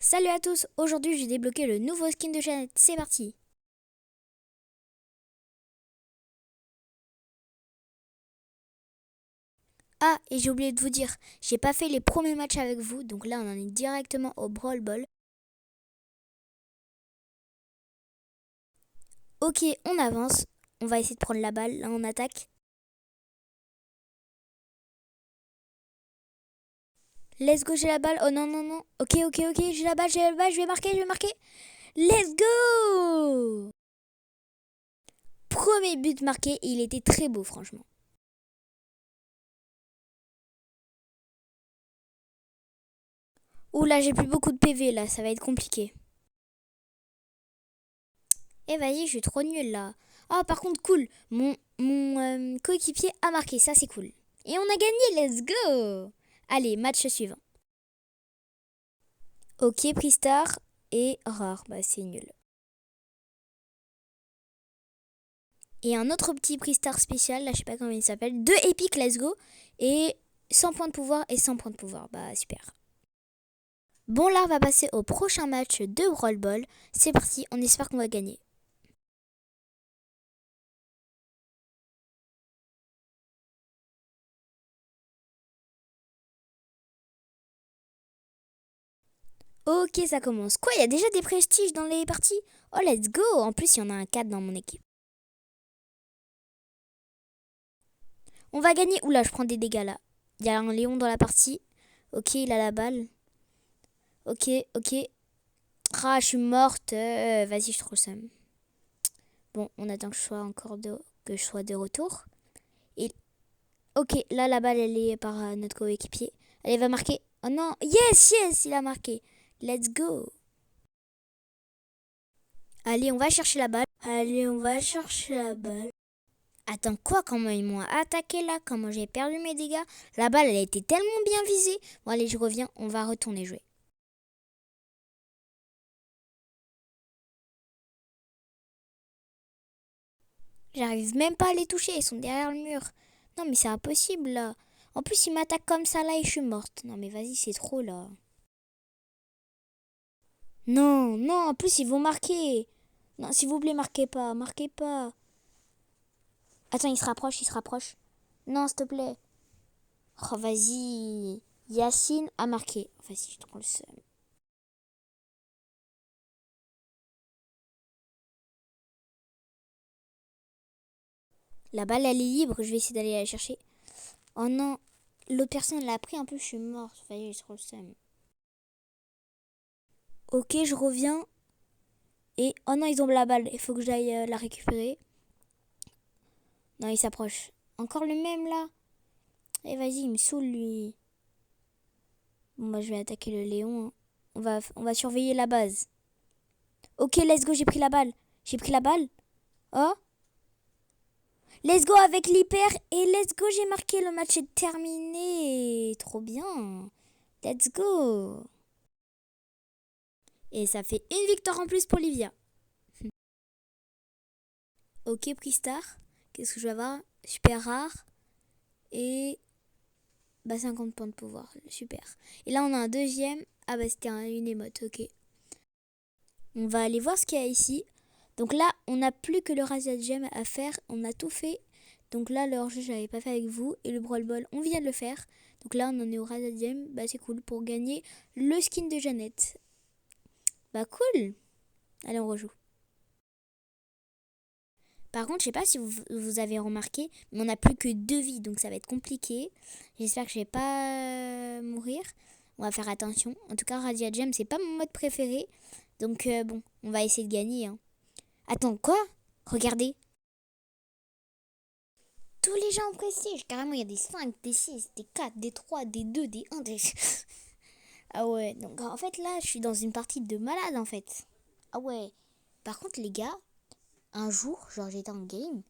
Salut à tous, aujourd'hui j'ai débloqué le nouveau skin de Jeannette, c'est parti. Ah, et j'ai oublié de vous dire, j'ai pas fait les premiers matchs avec vous, donc là on en est directement au Brawl Ball. Ok, on avance, on va essayer de prendre la balle, là on attaque. Let's go, j'ai la balle, oh non non non, ok, j'ai la balle, je vais marquer. Let's go. Premier but marqué, il était très beau franchement. Ouh là j'ai plus beaucoup de PV là, ça va être compliqué. Eh vas-y, je suis trop nulle là. Ah, par contre, cool. Mon coéquipier a marqué, ça c'est cool. Et on a gagné, let's go. Allez, match suivant. Ok, Pristar et rare, bah c'est nul. Et un autre petit Pristar spécial, là je sais pas comment il s'appelle. 2 épiques, let's go. Et 100 points de pouvoir et 100 points de pouvoir, bah super. Bon là, on va passer au prochain match de Brawl Ball. C'est parti, on espère qu'on va gagner. Ok, ça commence. Quoi, il y a déjà des prestiges dans les parties? Oh, let's go. En plus, il y en a un 4 dans mon équipe. On va gagner. Oula, je prends des dégâts là. Il y a un Léon dans la partie. Ok, il a la balle. Ok. Ah, je suis morte. Vas-y, je trouve ça. Bon, on attend que je sois de retour. Et ok, là, la balle, elle est par notre coéquipier. Elle va marquer. Oh non. Yes, il a marqué. Let's go. Allez, on va chercher la balle. Attends, quoi? Comment ils m'ont attaqué là? Comment j'ai perdu mes dégâts? La balle, elle a été tellement bien visée. Bon, allez, je reviens. On va retourner jouer. J'arrive même pas à les toucher, ils sont derrière le mur. Non mais c'est impossible là. En plus ils m'attaquent comme ça là et je suis morte. Non mais vas-y c'est trop là. Non, en plus ils vont marquer. Non s'il vous plaît marquez pas. Attends il se rapproche. Non s'il te plaît. Oh vas-y. Yacine a marqué. Vas-y je trouve le seul. La balle elle est libre, je vais essayer d'aller la chercher. Oh non, l'autre personne l'a pris un peu, je suis morte. Vas-y je trouve le seul. Ok je reviens. Et oh non ils ont la balle, il faut que j'aille la récupérer. Non, il s'approche. Encore le même là. Eh vas-y, il me saoule lui. Bon bah je vais attaquer le Léon, hein. On va surveiller la base. Ok, let's go, j'ai pris la balle. Oh, let's go avec l'hyper. Et let's go, j'ai marqué, le match est terminé. Trop bien. Let's go. Et ça fait une victoire en plus pour Livia. Ok, Pristar. Qu'est-ce que je vais avoir? Super rare. Et bah 50 points de pouvoir. Super. Et là on a un deuxième. Ah bah c'était une émote, ok. On va aller voir ce qu'il y a ici. Donc là, on n'a plus que le Razia Gem à faire. On a tout fait. Donc là, le hors-jeu, je l'avais pas fait avec vous. Et le Brawl Ball, on vient de le faire. Donc là, on en est au Razia Gem. Bah, c'est cool pour gagner le skin de Jeannette. Bah, cool. Allez, on rejoue. Par contre, je sais pas si vous avez remarqué, mais on n'a plus que 2 vies. Donc ça va être compliqué. J'espère que je vais pas mourir. On va faire attention. En tout cas, Razia Gem, c'est pas mon mode préféré. Donc bon, on va essayer de gagner, hein. Attends, quoi? Regardez. Tous les gens en prestige. Carrément, il y a des 5, des 6, des 4, des 3, des 2, des 1, des... Ah ouais, donc en fait là, je suis dans une partie de malade en fait. Ah ouais. Par contre, les gars, un jour, genre j'étais en game,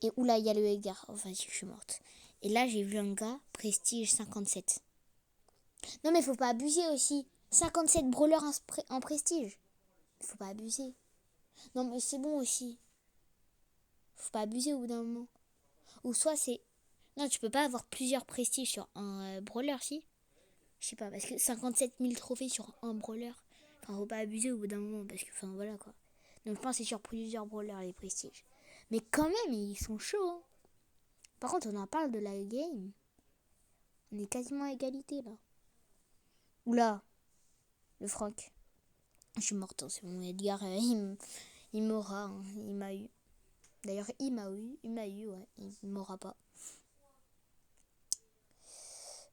et oula, il y a le Edgar. Oh, vas-y, je suis morte. Et là, j'ai vu un gars, prestige 57. Non mais faut pas abuser aussi. 57 brawlers en prestige. Faut pas abuser. Non mais c'est bon aussi. Faut pas abuser au bout d'un moment. Ou soit c'est... Non, tu peux pas avoir plusieurs prestiges sur un brawler, si. Je sais pas, parce que 57 000 trophées sur un brawler. Enfin, faut pas abuser au bout d'un moment, parce que, enfin, voilà quoi. Donc, je pense que c'est sur plusieurs brawlers les prestiges. Mais quand même, ils sont chauds. Hein. Par contre, on en parle de la game. On est quasiment à égalité là. Oula, le Franck. Je suis morte, hein, c'est bon. Edgar, il m'aura, hein, il m'a eu. D'ailleurs, il m'a eu, ouais. Il m'aura pas.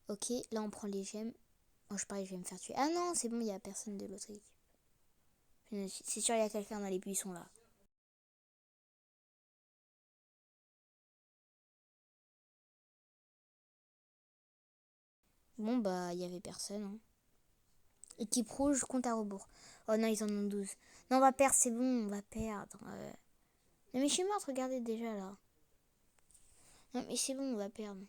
Ok, là on prend les gemmes. Oh, je parie, je vais me faire tuer. Ah non, c'est bon, il y a personne de l'autre équipe. C'est sûr, il y a quelqu'un dans les buissons là. Bon, bah, il y avait personne. Hein. Équipe rouge, compte à rebours. Oh non, ils en ont 12. Non, on va perdre, c'est bon, on va perdre. Non, mais je suis morte, regardez déjà là. Non, mais c'est bon, on va perdre.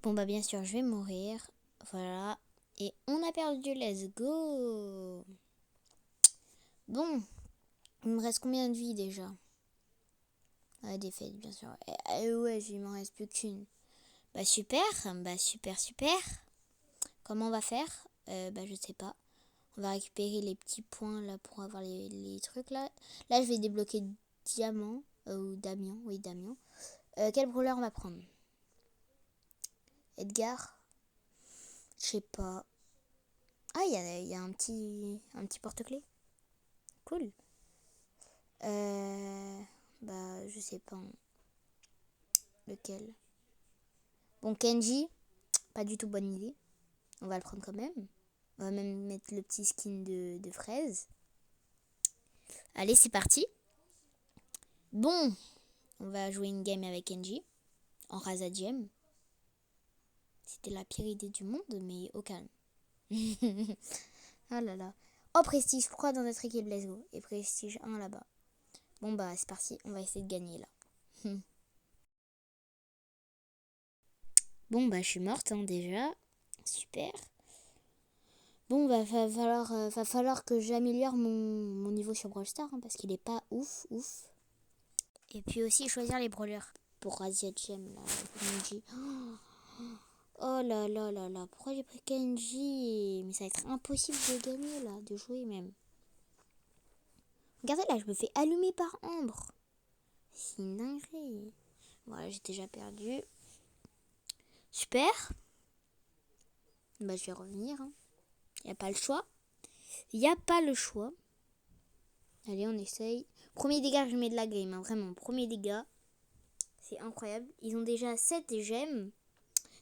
Bon, bah, bien sûr, je vais mourir. Voilà. Et on a perdu, let's go. Bon, il me reste combien de vie déjà? Ah, défaite, bien sûr. Ouais, il m'en reste plus qu'une. Bah, super, super. Comment on va faire? Bah, je sais pas. On va récupérer les petits points là pour avoir les trucs là. Là, je vais débloquer Diamant. Ou Damien, oui, Damien. Quel brawler on va prendre? Edgar? Je sais pas. Ah, il y a un petit porte-clés. Cool. Bah, je sais pas. Lequel? Bon, Kenji, pas du tout bonne idée. On va le prendre quand même. On va même mettre le petit skin de fraise. Allez, c'est parti. Bon, on va jouer une game avec Kenji. En Rasa Gem. C'était la pire idée du monde, mais au calme. Ah là là. Oh, Prestige 3 dans notre équipe, let's go. Et Prestige 1 là-bas. Bon bah, c'est parti, on va essayer de gagner là. Bon bah, je suis morte hein, déjà. Super. Bon bah, va falloir que j'améliore mon niveau sur Brawl Stars, hein, parce qu'il est pas ouf. Et puis aussi choisir les brawlers pour Asia Gem là. Kenji. Oh là là là là, pourquoi j'ai pris Kenji? Mais ça va être impossible de gagner là, de jouer même. Regardez là, je me fais allumer par Ambre. C'est une dinguerie. Voilà, j'ai déjà perdu. Super. Bah, je vais revenir. Hein. Y a pas le choix. Y a pas le choix. Allez, on essaye. Premier dégât, je mets de la game. Hein, vraiment, premier dégât. C'est incroyable. Ils ont déjà 7 gemmes.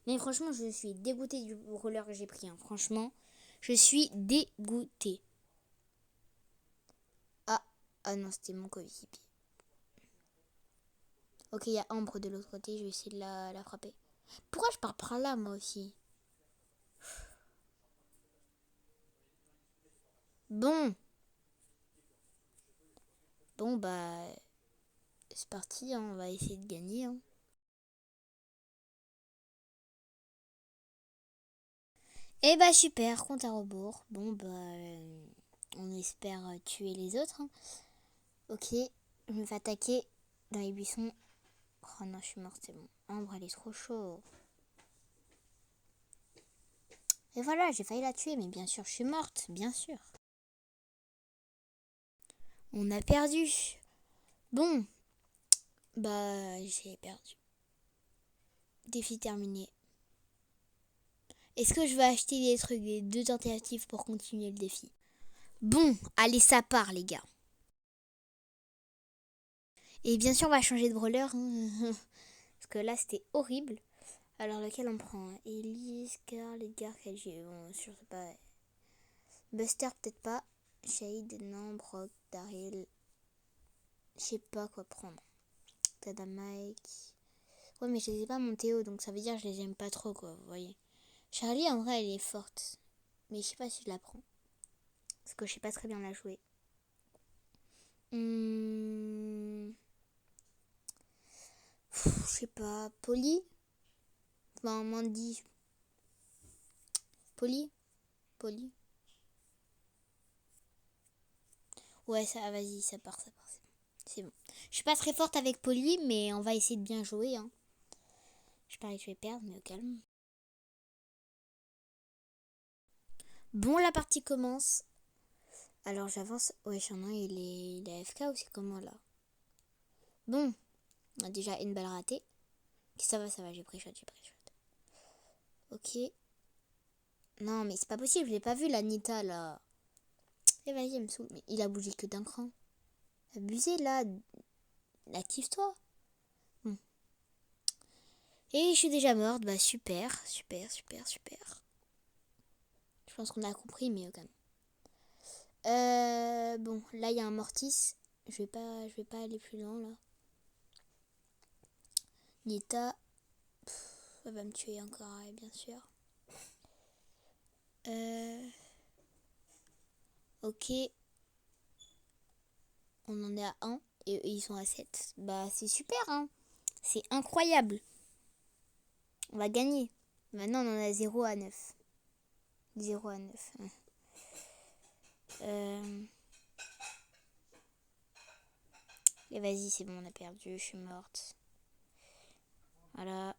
Mais franchement, je suis dégoûtée du roller que j'ai pris. Hein. Franchement, je suis dégoûtée. Ah non, c'était mon coéquipier. Ok, il y a Ambre de l'autre côté. Je vais essayer de la frapper. Pourquoi je pars par là, moi aussi? Bon. Bon, bah... C'est parti, hein, on va essayer de gagner. Hein. Et bah super, compte à rebours. Bon, bah... on espère tuer les autres. Hein. Ok, je me fais attaquer dans les buissons. Oh non, je suis morte, c'est bon. Ambre, elle est trop chaud. Et voilà, j'ai failli la tuer, mais bien sûr, je suis morte, bien sûr. On a perdu. Bon, bah, j'ai perdu. Défi terminé. Est-ce que je vais acheter des trucs, des 2 tentatives pour continuer le défi? Bon, allez, ça part, les gars. Et bien sûr, on va changer de brawler. Hein. Parce que là, c'était horrible. Alors, lequel on prend? Elise, Carl, Edgar, KG. Bon, je sais pas. Buster, peut-être pas. Shade, non. Brock, Daryl. Je sais pas quoi prendre. Tada Mike. Ouais, mais je les ai pas mon Théo, donc ça veut dire que je les aime pas trop, quoi. Vous voyez. Charlie, en vrai, elle est forte. Mais je sais pas si je la prends. Parce que je sais pas très bien la jouer. Je sais pas. Polly? Enfin, Mandy. Polly? Polly? Ouais, ça, vas-y, ça part. C'est bon. Je suis pas très forte avec Polly, mais on va essayer de bien jouer. Hein. Je parie que je vais perdre, mais au calme. Bon, la partie commence. Alors j'avance. Ouais, Charnin, il est AFK ou c'est comment là? Bon, on a déjà une balle ratée. Ça va, j'ai pris shot. Ok. Non, mais c'est pas possible, je l'ai pas vu la Nita là. Eh vas-y, elle me saoule. Mais il a bougé que d'un cran. Abusé là. Active-toi. Bon. Et je suis déjà morte. Bah super. Je pense qu'on a compris, mais quand même. Bon, là il y a un mortis. Je vais pas aller plus loin là. Nita. Elle va me tuer encore, bien sûr. Ok. On en est à 1 et eux, ils sont à 7. Bah c'est super, hein. C'est incroyable. On va gagner. Maintenant on en a 0 à 9. 0 à 9. Et vas-y, c'est bon, on a perdu. Je suis morte. Voilà.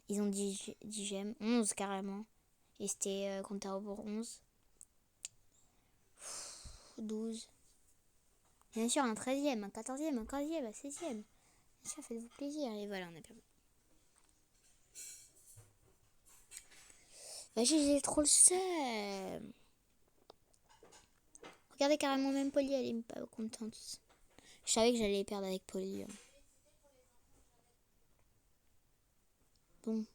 Ils ont 10 gemmes. 11 carrément. Et c'était Contaro pour 11. 12. Bien sûr, un 13e, un 14e, un 15e, un 16e. Ça, faites-vous plaisir. Et voilà, on a perdu. Bah, j'ai trop le seum. Regardez, carrément, même Polly, elle est pas contente. Je savais que j'allais perdre avec Polly. Bon.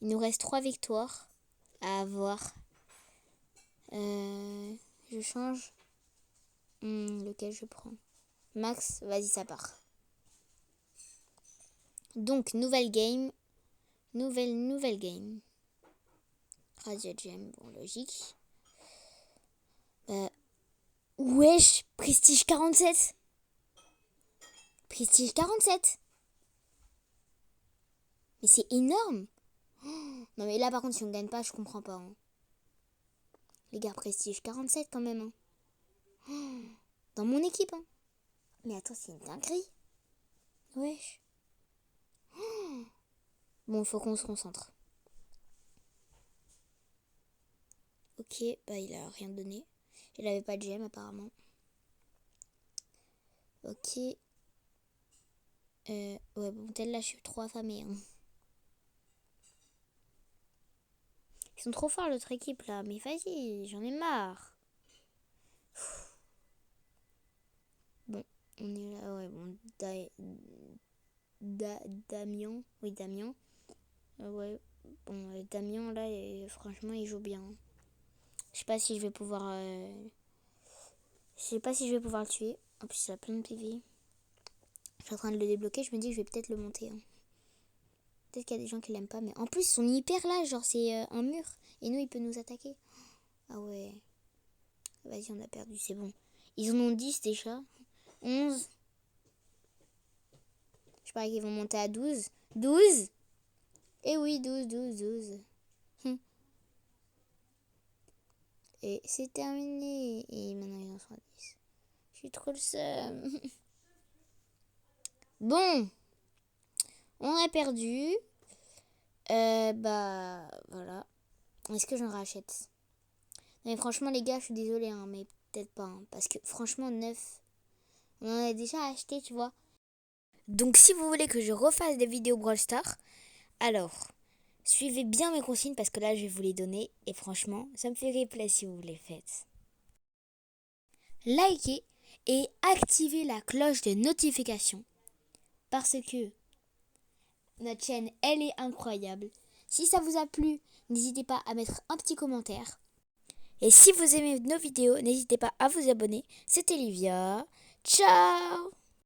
Il nous reste 3 victoires à avoir. Je change. Lequel je prends? Max, vas-y, ça part. Donc, nouvelle game. Nouvelle game. Radio Gem, bon, logique. Wesh, Prestige 47. Prestige 47. Mais c'est énorme. Non mais là par contre si on gagne pas je comprends pas. Hein. Les gars, Prestige 47 quand même. Hein. Dans mon équipe. Hein. Mais attends, c'est une dinguerie. Wesh. Bon, faut qu'on se concentre. Ok, bah il a rien donné. Il avait pas de gemme apparemment. Ok. Ouais, bon, tel là je suis trop affamée. Hein. Ils sont trop forts l'autre équipe là. Mais vas-y, j'en ai marre. Bon, on est là. Ouais, bon. Damien. Oui, Damien. Ouais. Bon, Damien là, franchement, il joue bien. Je sais pas si je vais pouvoir. Je sais pas si je vais pouvoir le tuer. En plus, il a plein de PV. Je suis en train de le débloquer. Je me dis que je vais peut-être le monter. Hein. Peut-être qu'il y a des gens qui l'aiment pas. Mais en plus, ils sont hyper là. Genre, c'est un mur. Et nous, il peut nous attaquer. Ah ouais. Vas-y, on a perdu. C'est bon. Ils en ont 10 déjà. 11. Je parie qu'ils vont monter à 12. 12. Et oui, 12. Et c'est terminé. Et maintenant, ils en sont à 10. J'ai trop le seum. Bon. On a perdu. Bah, voilà. Est-ce que j'en rachète? Mais franchement, les gars, je suis désolée, hein, mais peut-être pas. Hein, parce que franchement, 9, on en a déjà acheté, tu vois. Donc, si vous voulez que je refasse des vidéos Brawl Stars, alors, suivez bien mes consignes parce que là, je vais vous les donner. Et franchement, ça me ferait plaisir si vous les faites. Likez et activez la cloche de notification. Parce que notre chaîne, elle est incroyable. Si ça vous a plu, n'hésitez pas à mettre un petit commentaire. Et si vous aimez nos vidéos, n'hésitez pas à vous abonner. C'était Livia. Ciao!